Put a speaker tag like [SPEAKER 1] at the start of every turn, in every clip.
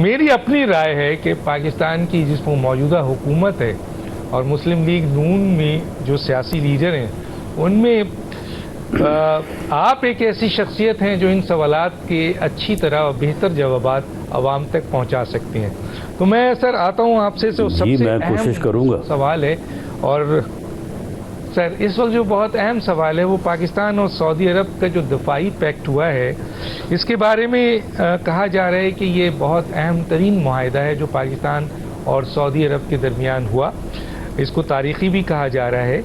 [SPEAKER 1] میری اپنی رائے ہے کہ پاکستان کی جس میں موجودہ حکومت ہے اور مسلم لیگ نون میں جو سیاسی لیڈر ہیں ان میں آپ ایک ایسی شخصیت ہیں جو ان سوالات کے اچھی طرح اور بہتر جوابات عوام تک پہنچا سکتے ہیں. تو میں سر آتا ہوں آپ سے سب سے اہم سوال ہے، اور سر اس وقت جو بہت اہم سوال ہے وہ پاکستان اور سعودی عرب کا جو دفاعی پیکٹ ہوا ہے، اس کے بارے میں کہا جا رہا ہے کہ یہ بہت اہم ترین معاہدہ ہے جو پاکستان اور سعودی عرب کے درمیان ہوا. اس کو تاریخی بھی کہا جا رہا ہے.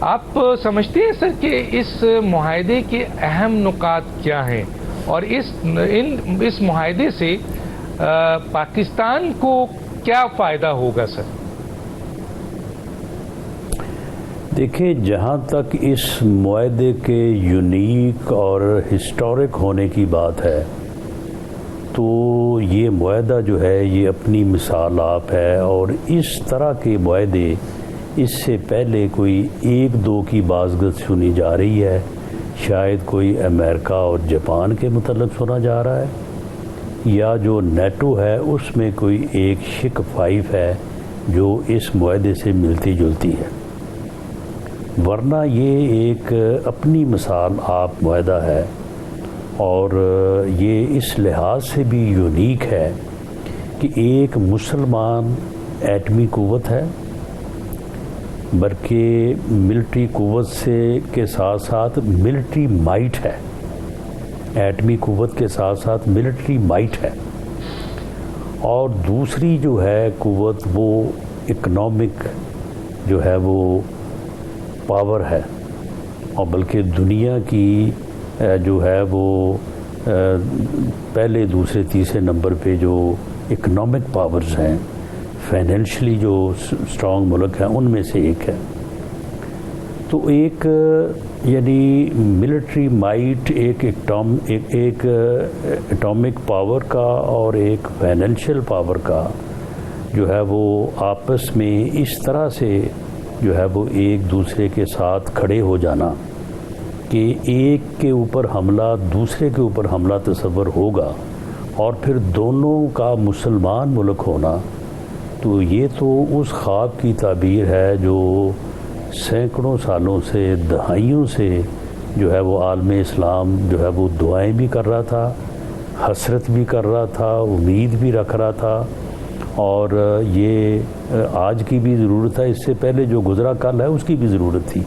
[SPEAKER 1] آپ سمجھتے ہیں سر کہ اس معاہدے کے اہم نکات کیا ہیں، اور اس معاہدے سے پاکستان کو کیا فائدہ ہوگا سر؟
[SPEAKER 2] دیکھیں، جہاں تک اس معاہدے کے یونیک اور ہسٹورک ہونے کی بات ہے تو یہ معاہدہ جو ہے یہ اپنی مثال آپ ہے، اور اس طرح کے معاہدے اس سے پہلے کوئی ایک دو کی بازگشت سنی جا رہی ہے. شاید کوئی امریکہ اور جاپان کے متعلق سنا جا رہا ہے، یا جو نیٹو ہے اس میں کوئی ایک شک 5 ہے جو اس معاہدے سے ملتی جلتی ہے. ورنہ یہ ایک اپنی مثال آپ معاہدہ ہے، اور یہ اس لحاظ سے بھی یونیک ہے کہ ایک مسلمان ایٹمی قوت ہے، بلکہ ملٹری قوت کے ساتھ ساتھ ملٹری مائٹ ہے. ایٹمی قوت کے ساتھ ساتھ ملٹری مائٹ ہے. اور دوسری جو ہے قوت وہ اکنامک جو ہے وہ پاور ہے، اور بلکہ دنیا کی جو ہے وہ پہلے دوسرے تیسرے نمبر پہ جو اکنامک پاورز ہیں، فائنینشلی جو اسٹرانگ ملک ہیں ان میں سے ایک ہے. تو ایک یعنی ملٹری مائٹ ایک اٹامک پاور کا اور ایک فائنینشیل پاور کا جو ہے وہ آپس میں اس طرح سے جو ہے وہ ایک دوسرے کے ساتھ کھڑے ہو جانا کہ ایک کے اوپر حملہ دوسرے کے اوپر حملہ تصور ہوگا، اور پھر دونوں کا مسلمان ملک ہونا، تو یہ تو اس خواب کی تعبیر ہے جو سینکڑوں سالوں سے دہائیوں سے جو ہے وہ عالم اسلام جو ہے وہ دعائیں بھی کر رہا تھا، حسرت بھی کر رہا تھا، امید بھی رکھ رہا تھا. اور یہ آج کی بھی ضرورت ہے، اس سے پہلے جو گزرا کل ہے اس کی بھی ضرورت تھی.